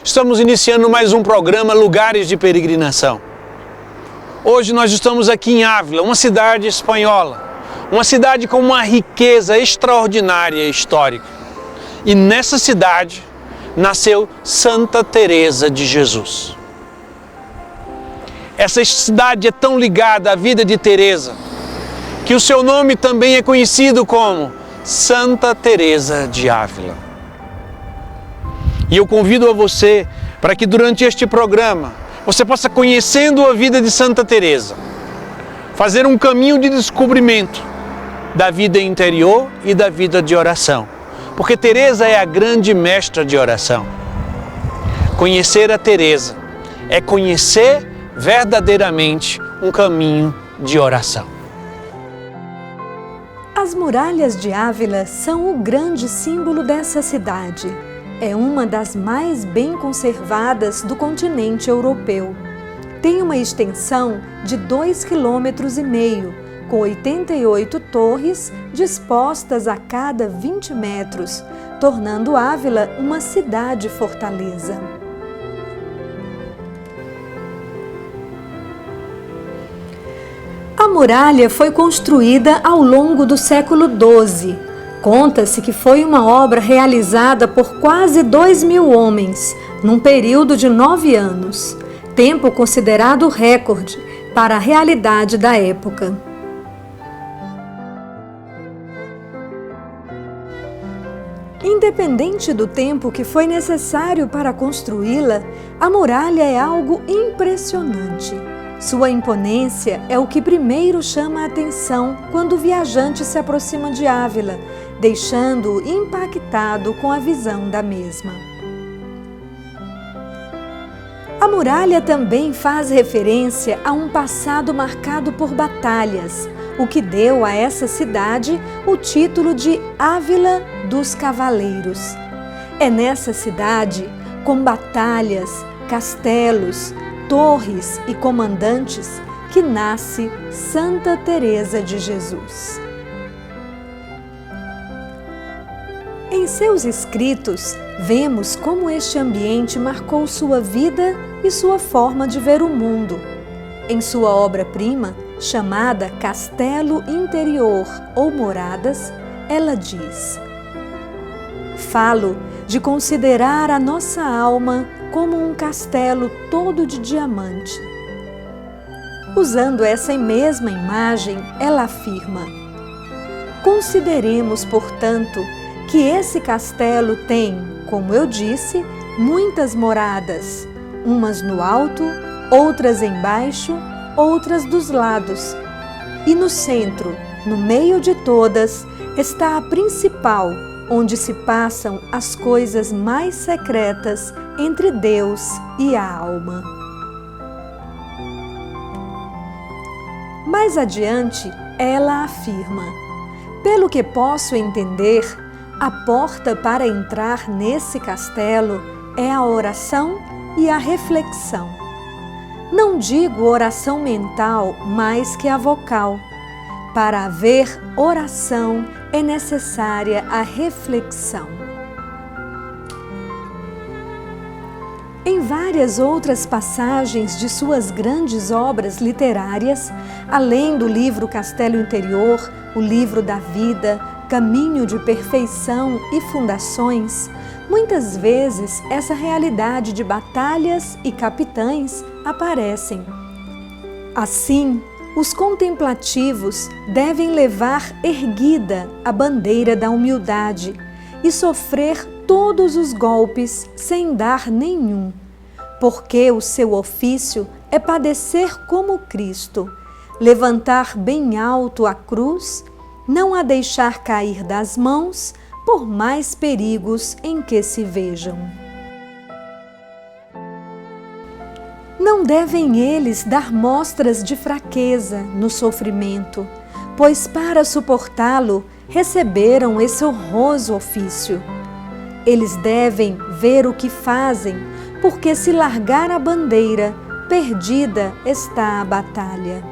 Estamos iniciando mais um programa Lugares de Peregrinação. Hoje nós estamos aqui em Ávila, uma cidade espanhola, uma cidade com uma riqueza extraordinária histórica. E nessa cidade nasceu Santa Teresa de Jesus. Essa cidade é tão ligada à vida de Teresa, que o seu nome também é conhecido como Santa Teresa de Ávila. E eu convido a você para que durante este programa você possa, conhecendo a vida de Santa Teresa, fazer um caminho de descobrimento da vida interior e da vida de oração. Porque Teresa é a grande mestra de oração. Conhecer a Teresa é conhecer verdadeiramente um caminho de oração. As muralhas de Ávila são o grande símbolo dessa cidade. É uma das mais bem conservadas do continente europeu. Tem uma extensão de 2,5 km, com 88 torres dispostas a cada 20 metros, tornando Ávila uma cidade-fortaleza. A muralha foi construída ao longo do século XII. Conta-se que foi uma obra realizada por quase 2.000 homens, num período de 9 anos, tempo considerado recorde para a realidade da época. Independente do tempo que foi necessário para construí-la, a muralha é algo impressionante. Sua imponência é o que primeiro chama a atenção quando o viajante se aproxima de Ávila, deixando-o impactado com a visão da mesma. A muralha também faz referência a um passado marcado por batalhas, o que deu a essa cidade o título de Ávila dos Cavaleiros. É nessa cidade, com batalhas, castelos, torres e comandantes, que nasce Santa Teresa de Jesus. Em seus escritos, vemos como este ambiente marcou sua vida e sua forma de ver o mundo. Em sua obra-prima, chamada Castelo Interior ou Moradas, ela diz: "Falo de considerar a nossa alma como um castelo todo de diamante." Usando essa mesma imagem, ela afirma: "Consideremos, portanto, que esse castelo tem, como eu disse, muitas moradas, umas no alto, outras embaixo, outras dos lados. E no centro, no meio de todas, está a principal, onde se passam as coisas mais secretas entre Deus e a alma." Mais adiante, ela afirma: "Pelo que posso entender, a porta para entrar nesse castelo é a oração e a reflexão. Não digo oração mental mais que a vocal. Para haver oração é necessária a reflexão." Em várias outras passagens de suas grandes obras literárias, além do livro Castelo Interior, o livro da Vida, Caminho de Perfeição e Fundações, muitas vezes essa realidade de batalhas e capitães aparecem. Assim, os contemplativos devem levar erguida a bandeira da humildade e sofrer todos os golpes sem dar nenhum, porque o seu ofício é padecer como Cristo, levantar bem alto a cruz, não a deixar cair das mãos, por mais perigos em que se vejam. Não devem eles dar mostras de fraqueza no sofrimento, pois para suportá-lo receberam esse honroso ofício. Eles devem ver o que fazem, porque se largar a bandeira, perdida está a batalha.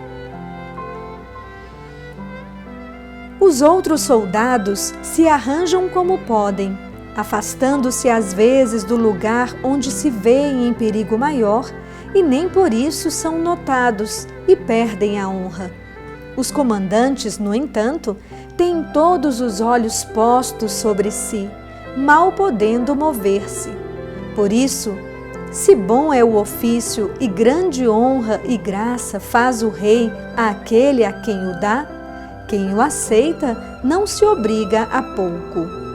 Os outros soldados se arranjam como podem, afastando-se às vezes do lugar onde se vêem em perigo maior, e nem por isso são notados e perdem a honra. Os comandantes, no entanto, têm todos os olhos postos sobre si, mal podendo mover-se. Por isso, se bom é o ofício e grande honra e graça faz o rei àquele a quem o dá, quem o aceita não se obriga a pouco.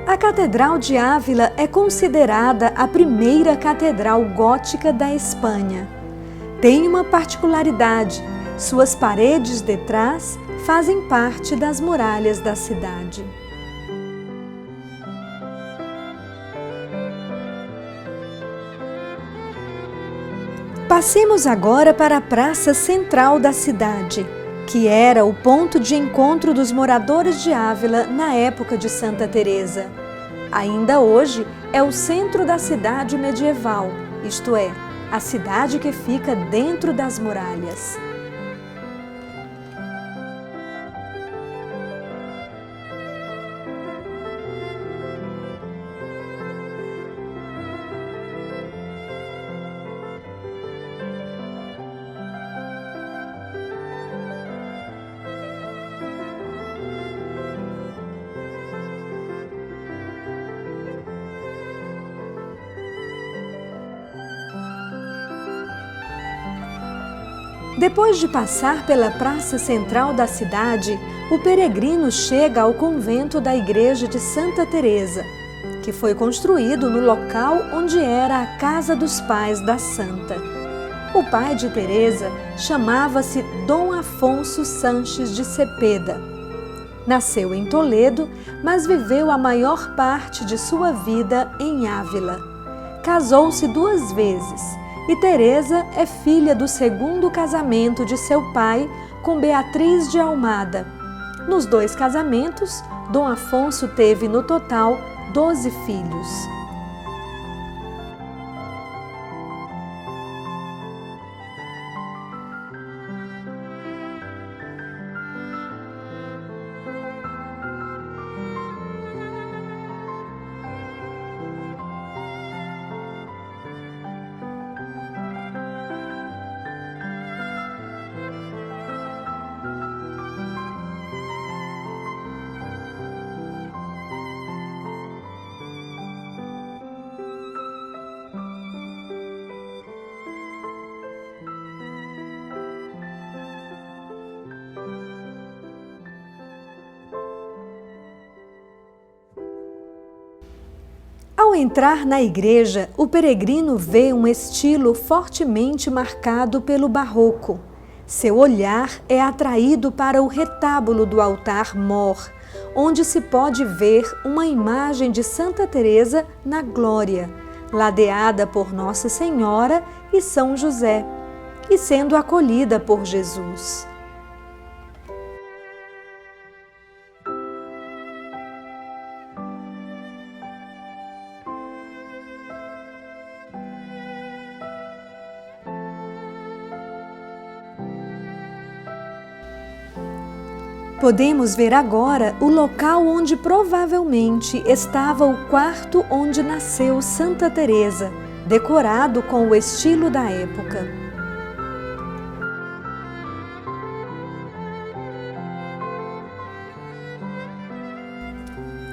A Catedral de Ávila é considerada a primeira catedral gótica da Espanha. Tem uma particularidade: suas paredes de trás fazem parte das muralhas da cidade. Passemos agora para a praça central da cidade, que era o ponto de encontro dos moradores de Ávila na época de Santa Teresa. Ainda hoje é o centro da cidade medieval, isto é, a cidade que fica dentro das muralhas. Depois de passar pela praça central da cidade, o peregrino chega ao convento da igreja de Santa Teresa, que foi construído no local onde era a casa dos pais da santa. O pai de Teresa chamava-se Dom Afonso Sanches de Cepeda. Nasceu em Toledo, mas viveu a maior parte de sua vida em Ávila. Casou-se 2 vezes. E Teresa é filha do segundo casamento de seu pai com Beatriz de Almada. Nos 2 casamentos, Dom Afonso teve no total 12 filhos. Ao entrar na igreja, o peregrino vê um estilo fortemente marcado pelo barroco. Seu olhar é atraído para o retábulo do altar-mor, onde se pode ver uma imagem de Santa Teresa na glória, ladeada por Nossa Senhora e São José, e sendo acolhida por Jesus. Podemos ver agora o local onde provavelmente estava o quarto onde nasceu Santa Teresa, decorado com o estilo da época.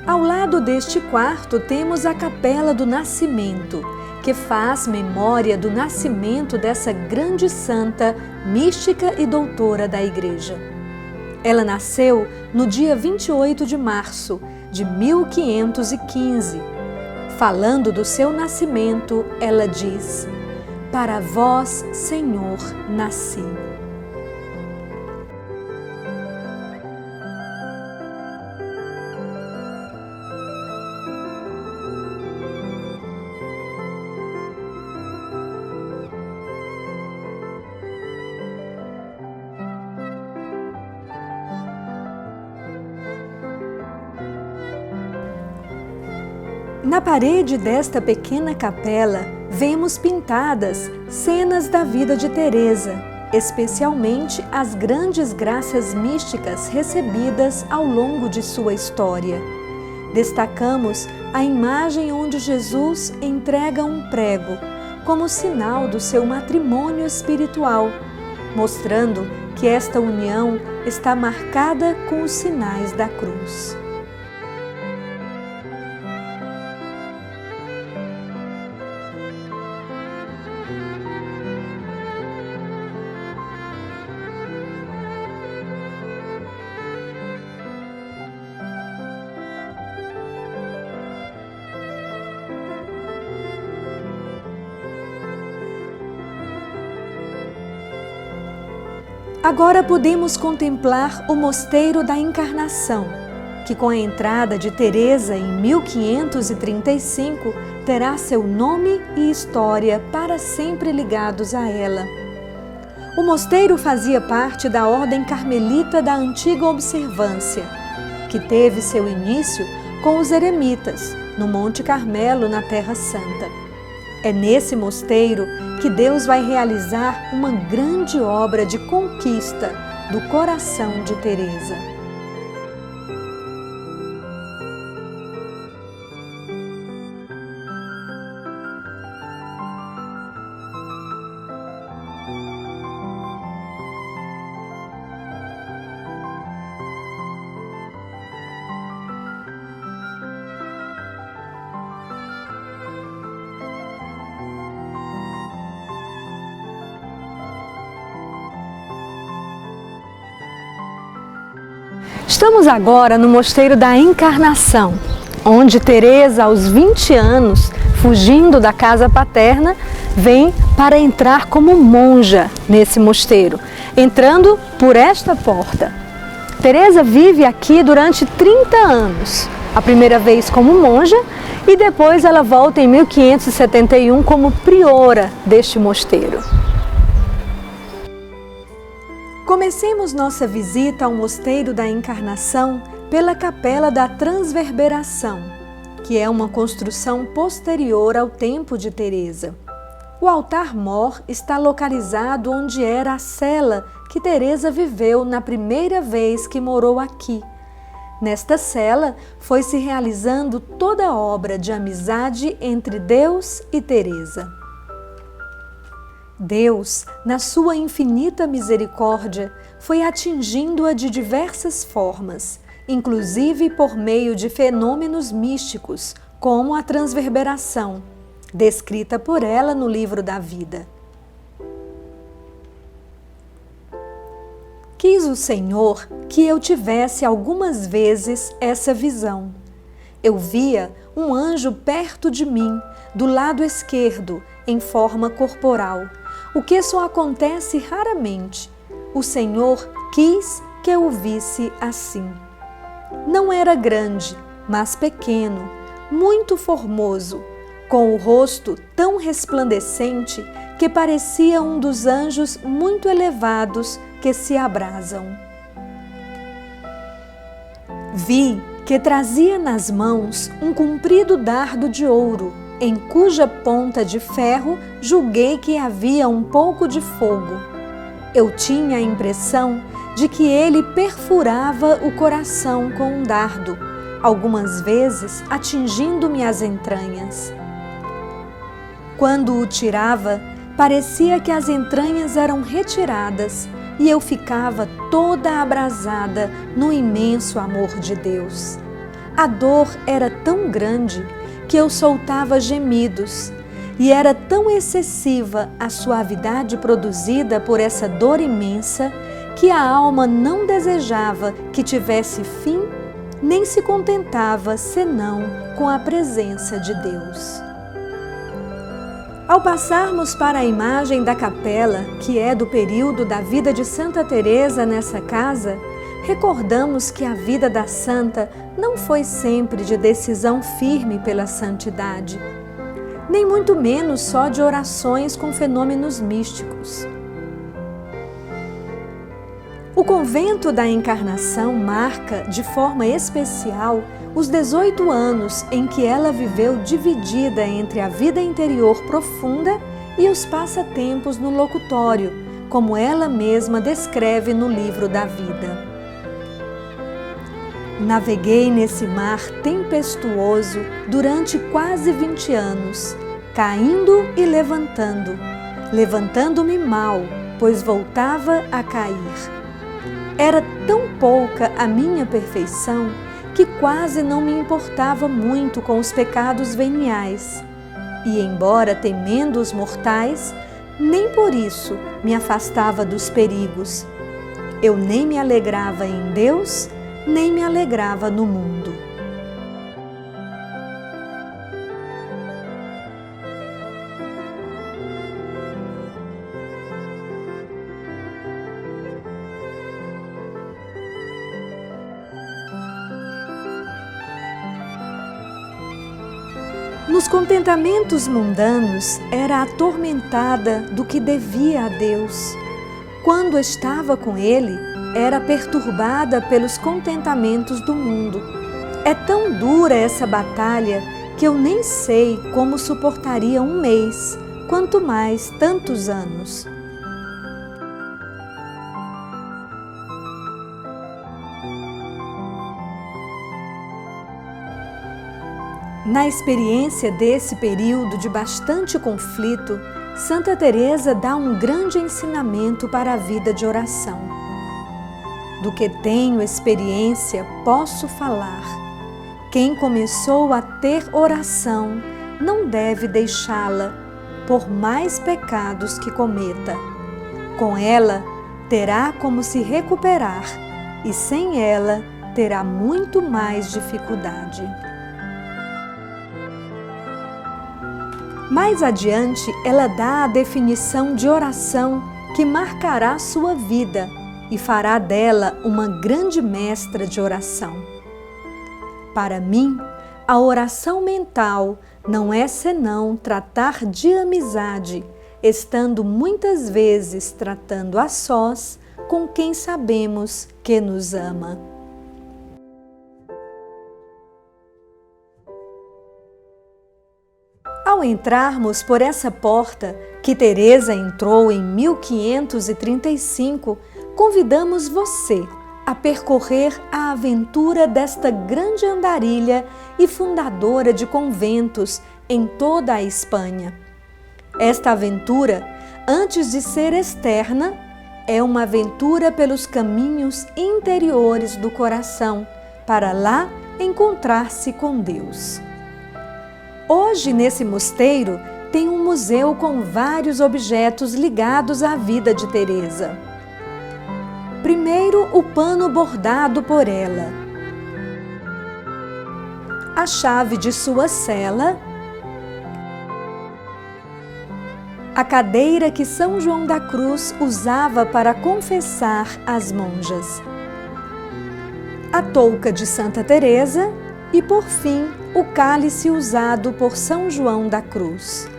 Ao lado deste quarto temos a Capela do Nascimento, que faz memória do nascimento dessa grande santa, mística e doutora da Igreja. Ela nasceu no dia 28 de março de 1515. Falando do seu nascimento, ela diz: "Para vós, Senhor, nasci." Na parede desta pequena capela, vemos pintadas cenas da vida de Teresa, especialmente as grandes graças místicas recebidas ao longo de sua história. Destacamos a imagem onde Jesus entrega um prego, como sinal do seu matrimônio espiritual, mostrando que esta união está marcada com os sinais da cruz. Agora podemos contemplar o Mosteiro da Encarnação, que com a entrada de Teresa em 1535 terá seu nome e história para sempre ligados a ela. O mosteiro fazia parte da Ordem Carmelita da Antiga Observância, que teve seu início com os eremitas, no Monte Carmelo, na Terra Santa. É nesse mosteiro que Deus vai realizar uma grande obra de conquista do coração de Teresa. Estamos agora no Mosteiro da Encarnação, onde Teresa, aos 20 anos, fugindo da casa paterna, vem para entrar como monja nesse mosteiro, entrando por esta porta. Teresa vive aqui durante 30 anos, a primeira vez como monja e depois ela volta em 1571 como priora deste mosteiro. Comecemos nossa visita ao Mosteiro da Encarnação pela Capela da Transverberação, que é uma construção posterior ao tempo de Teresa. O altar-mor está localizado onde era a cela que Teresa viveu na primeira vez que morou aqui. Nesta cela foi se realizando toda a obra de amizade entre Deus e Teresa. Deus, na sua infinita misericórdia, foi atingindo-a de diversas formas, inclusive por meio de fenômenos místicos, como a transverberação, descrita por ela no Livro da Vida. Quis o Senhor que eu tivesse algumas vezes essa visão. Eu via um anjo perto de mim, do lado esquerdo, em forma corporal, o que só acontece raramente. O Senhor quis que eu o visse assim. Não era grande, mas pequeno, muito formoso, com o rosto tão resplandecente que parecia um dos anjos muito elevados que se abrasam. Vi que trazia nas mãos um comprido dardo de ouro, em cuja ponta de ferro julguei que havia um pouco de fogo. Eu tinha a impressão de que ele perfurava o coração com um dardo, algumas vezes atingindo-me as entranhas. Quando o tirava, parecia que as entranhas eram retiradas e eu ficava toda abrasada no imenso amor de Deus. A dor era tão grande que eu soltava gemidos, e era tão excessiva a suavidade produzida por essa dor imensa que a alma não desejava que tivesse fim, nem se contentava senão com a presença de Deus. Ao passarmos para a imagem da capela, que é do período da vida de Santa Teresa nessa casa, recordamos que a vida da santa não foi sempre de decisão firme pela santidade, nem muito menos só de orações com fenômenos místicos. O Convento da Encarnação marca, de forma especial, os 18 anos em que ela viveu dividida entre a vida interior profunda e os passatempos no locutório, como ela mesma descreve no livro da vida. Naveguei nesse mar tempestuoso durante quase 20 anos, caindo e levantando-me mal, pois voltava a cair. Era tão pouca a minha perfeição que quase não me importava muito com os pecados veniais. E, embora temendo os mortais, nem por isso me afastava dos perigos. Eu nem me alegrava em Deus, nem me alegrava no mundo. Nos contentamentos mundanos, era atormentada do que devia a Deus. Quando estava com Ele, era perturbada pelos contentamentos do mundo. É tão dura essa batalha que eu nem sei como suportaria um mês, quanto mais tantos anos. Na experiência desse período de bastante conflito, Santa Teresa dá um grande ensinamento para a vida de oração. Do que tenho experiência, posso falar. Quem começou a ter oração, não deve deixá-la, por mais pecados que cometa. Com ela, terá como se recuperar, e sem ela, terá muito mais dificuldade. Mais adiante, ela dá a definição de oração que marcará sua vida e fará dela uma grande mestra de oração. Para mim, a oração mental não é senão tratar de amizade, estando muitas vezes tratando a sós com quem sabemos que nos ama. Ao entrarmos por essa porta, que Teresa entrou em 1535, convidamos você a percorrer a aventura desta grande andarilha e fundadora de conventos em toda a Espanha. Esta aventura, antes de ser externa, é uma aventura pelos caminhos interiores do coração, para lá encontrar-se com Deus. Hoje, nesse mosteiro, tem um museu com vários objetos ligados à vida de Teresa. Primeiro, o pano bordado por ela, a chave de sua cela, a cadeira que São João da Cruz usava para confessar as monjas, a touca de Santa Teresa e, por fim, o cálice usado por São João da Cruz.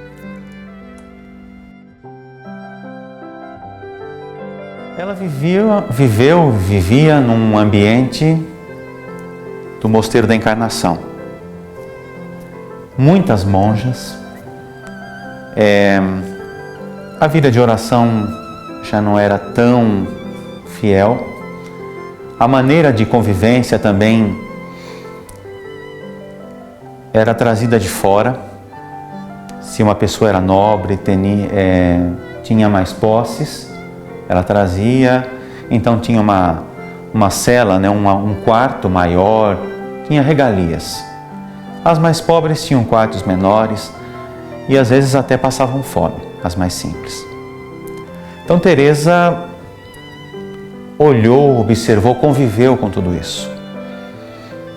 Ela vivia num ambiente do Mosteiro da Encarnação. Muitas monjas. A vida de oração já não era tão fiel. A maneira de convivência também era trazida de fora. Se uma pessoa era nobre, tinha mais posses, ela trazia, então tinha uma cela, um quarto maior, tinha regalias. As mais pobres tinham quartos menores e às vezes até passavam fome, as mais simples. Então Teresa olhou, observou, conviveu com tudo isso.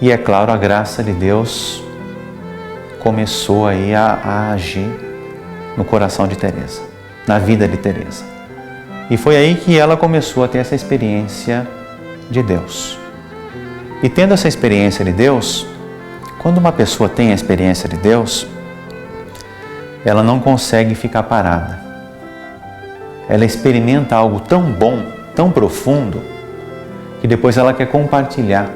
E é claro, a graça de Deus começou aí a agir no coração de Teresa, na vida de Teresa. E foi aí que ela começou a ter essa experiência de Deus. E tendo essa experiência de Deus, quando uma pessoa tem a experiência de Deus, ela não consegue ficar parada. Ela experimenta algo tão bom, tão profundo, e depois ela quer compartilhar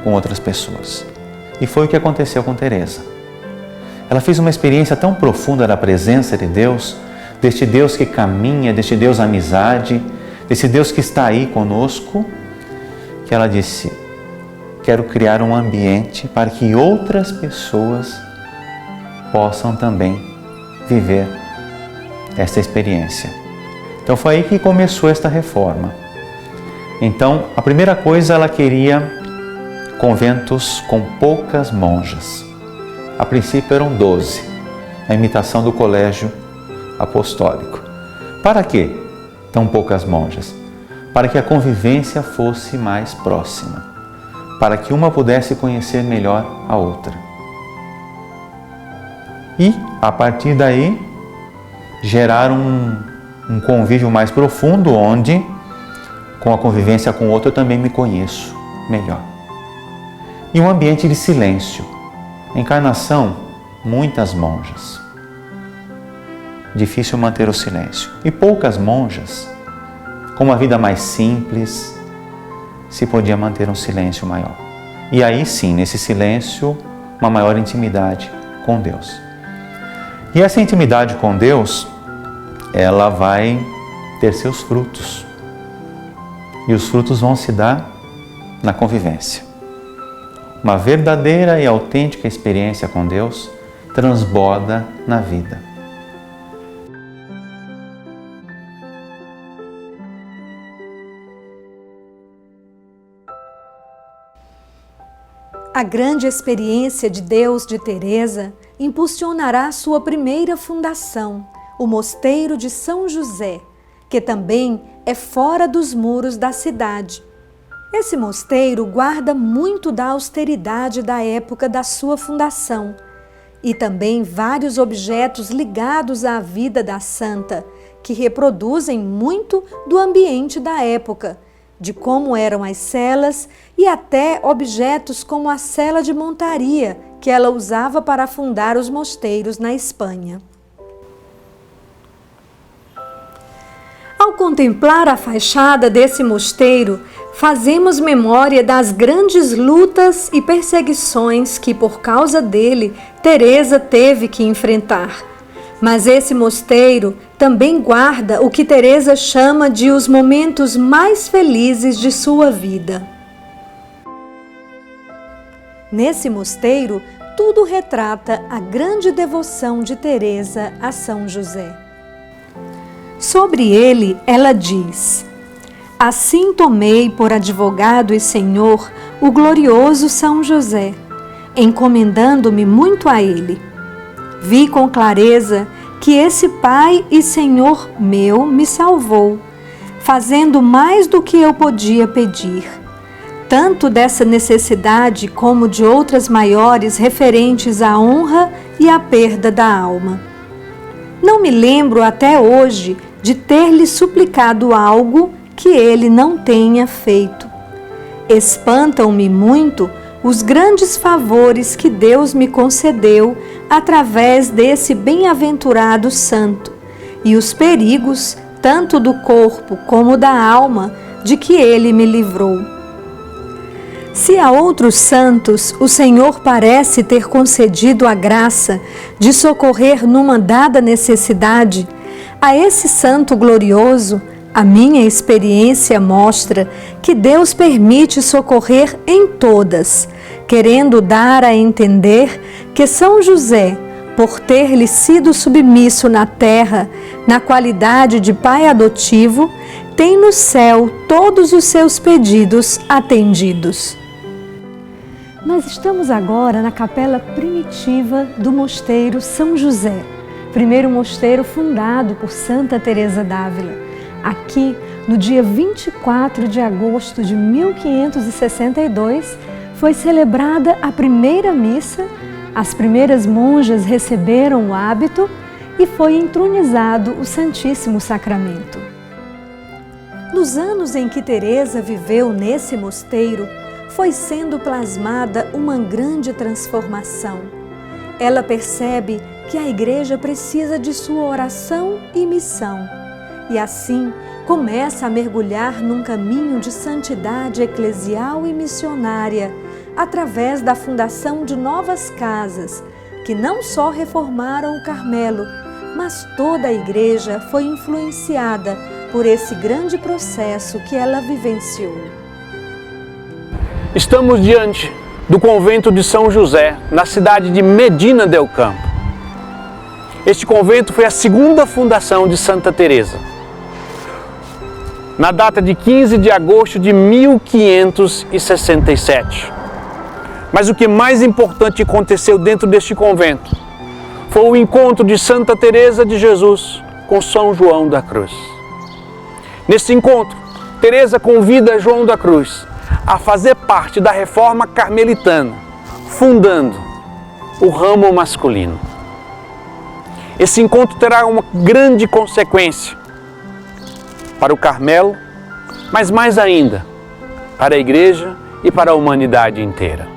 com outras pessoas. E foi o que aconteceu com Teresa. Ela fez uma experiência tão profunda da presença de Deus, deste Deus que caminha, deste Deus amizade, desse Deus que está aí conosco, que ela disse: quero criar um ambiente para que outras pessoas possam também viver esta experiência. Então foi aí que começou esta reforma. Então, a primeira coisa, ela queria conventos com poucas monjas. A princípio eram 12, a imitação do colégio apostólico. Para quê tão poucas monjas? Para que a convivência fosse mais próxima, para que uma pudesse conhecer melhor a outra. E, a partir daí, gerar um convívio mais profundo, onde, com a convivência com o outro, eu também me conheço melhor. E um ambiente de silêncio. Encarnação, muitas monjas. Difícil manter o silêncio. E poucas monjas, com uma vida mais simples, se podia manter um silêncio maior. E aí sim, nesse silêncio, uma maior intimidade com Deus. E essa intimidade com Deus, ela vai ter seus frutos. E os frutos vão se dar na convivência. Uma verdadeira e autêntica experiência com Deus transborda na vida. A grande experiência de Deus de Teresa impulsionará sua primeira fundação, o Mosteiro de São José, que também é fora dos muros da cidade. Esse mosteiro guarda muito da austeridade da época da sua fundação e também vários objetos ligados à vida da santa, que reproduzem muito do ambiente da época, de como eram as celas e até objetos como a cela de montaria que ela usava para fundar os mosteiros na Espanha. Ao contemplar a fachada desse mosteiro, fazemos memória das grandes lutas e perseguições que, por causa dele, Teresa teve que enfrentar. Mas esse mosteiro também guarda o que Teresa chama de os momentos mais felizes de sua vida. Nesse mosteiro, tudo retrata a grande devoção de Teresa a São José. Sobre ele, ela diz: assim tomei por advogado e senhor o glorioso São José, encomendando-me muito a ele. Vi com clareza que esse Pai e Senhor meu me salvou, fazendo mais do que eu podia pedir, tanto dessa necessidade como de outras maiores referentes à honra e à perda da alma. Não me lembro até hoje de ter-lhe suplicado algo que ele não tenha feito. Espantam-me muito os grandes favores que Deus me concedeu através desse bem-aventurado santo e os perigos, tanto do corpo como da alma, de que ele me livrou. Se a outros santos o Senhor parece ter concedido a graça de socorrer numa dada necessidade, a esse santo glorioso, a minha experiência mostra que Deus permite socorrer em todas, querendo dar a entender que São José, por ter-lhe sido submisso na terra, na qualidade de pai adotivo, tem no céu todos os seus pedidos atendidos. Nós estamos agora na capela primitiva do Mosteiro São José, primeiro mosteiro fundado por Santa Teresa d'Ávila. Aqui, no dia 24 de agosto de 1562, foi celebrada a primeira missa, as primeiras monjas receberam o hábito e foi entronizado o Santíssimo Sacramento. Nos anos em que Teresa viveu nesse mosteiro, foi sendo plasmada uma grande transformação. Ela percebe que a Igreja precisa de sua oração e missão e assim começa a mergulhar num caminho de santidade eclesial e missionária, através da fundação de novas casas, que não só reformaram o Carmelo, mas toda a igreja foi influenciada por esse grande processo que ela vivenciou. Estamos diante do convento de São José, na cidade de Medina del Campo. Este convento foi a segunda fundação de Santa Teresa, na data de 15 de agosto de 1567. Mas o que mais importante aconteceu dentro deste convento foi o encontro de Santa Teresa de Jesus com São João da Cruz. Nesse encontro, Teresa convida João da Cruz a fazer parte da reforma carmelitana, fundando o ramo masculino. Esse encontro terá uma grande consequência para o Carmelo, mas mais ainda para a Igreja e para a humanidade inteira.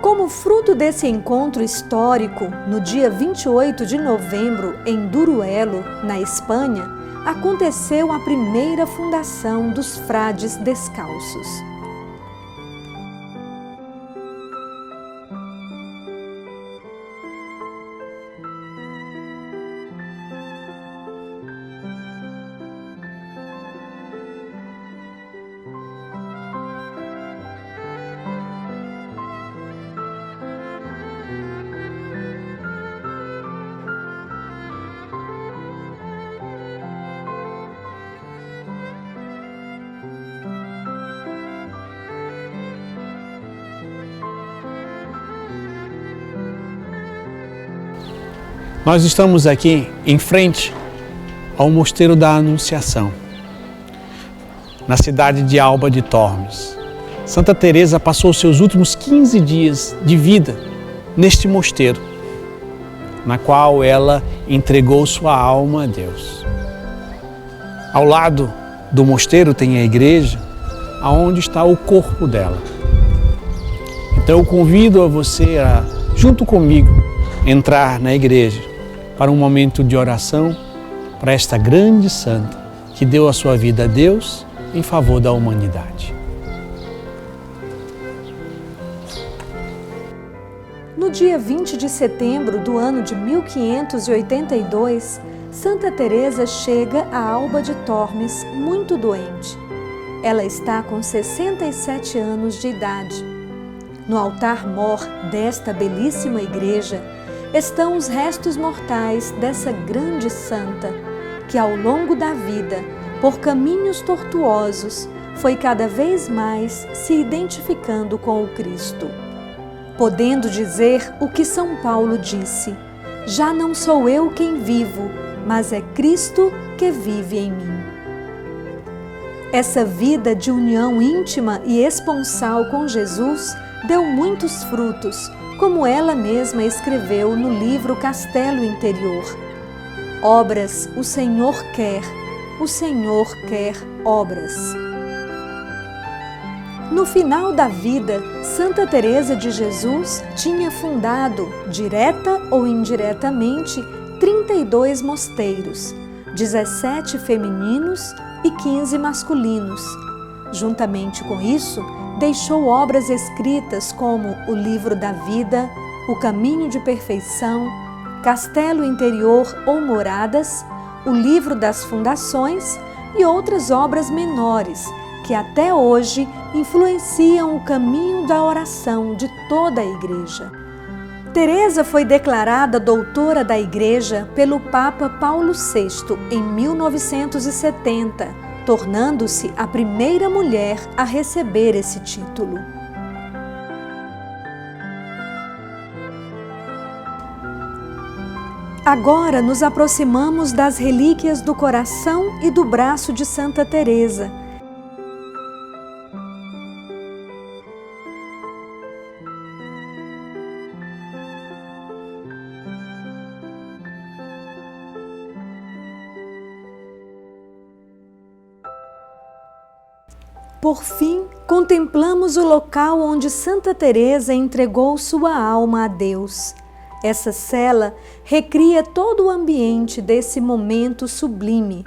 Como fruto desse encontro histórico, no dia 28 de novembro, em Duruelo, na Espanha, aconteceu a primeira fundação dos frades descalços. Nós estamos aqui em frente ao Mosteiro da Anunciação, na cidade de Alba de Tormes. Santa Teresa passou seus últimos 15 dias de vida neste mosteiro, na qual ela entregou sua alma a Deus. Ao lado do mosteiro tem a igreja, aonde está o corpo dela. Então eu convido a você a, junto comigo, entrar na igreja para um momento de oração para esta grande santa que deu a sua vida a Deus em favor da humanidade. No dia 20 de setembro do ano de 1582, Santa Teresa chega a Alba de Tormes muito doente. Ela está com 67 anos de idade. No altar-mor desta belíssima igreja estão os restos mortais dessa grande santa, que ao longo da vida, por caminhos tortuosos, foi cada vez mais se identificando com o Cristo. Podendo dizer o que São Paulo disse: já não sou eu quem vivo, mas é Cristo que vive em mim. Essa vida de união íntima e esponsal com Jesus deu muitos frutos, como ela mesma escreveu no livro Castelo Interior. Obras o Senhor quer obras. No final da vida, Santa Teresa de Jesus tinha fundado, direta ou indiretamente, 32 mosteiros, 17 femininos e 15 masculinos. Juntamente com isso, deixou obras escritas como o Livro da Vida, O Caminho de Perfeição, Castelo Interior ou Moradas, o Livro das Fundações e outras obras menores que até hoje influenciam o caminho da oração de toda a Igreja. Teresa foi declarada doutora da Igreja pelo Papa Paulo VI em 1970, tornando-se a primeira mulher a receber esse título. Agora nos aproximamos das relíquias do coração e do braço de Santa Teresa. Por fim, contemplamos o local onde Santa Teresa entregou sua alma a Deus. Essa cela recria todo o ambiente desse momento sublime.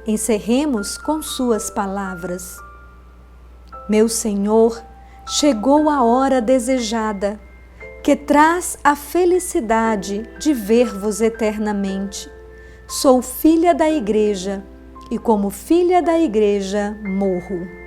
Encerremos com suas palavras. Meu Senhor, chegou a hora desejada, que traz a felicidade de ver-vos eternamente. Sou filha da Igreja e como filha da Igreja morro.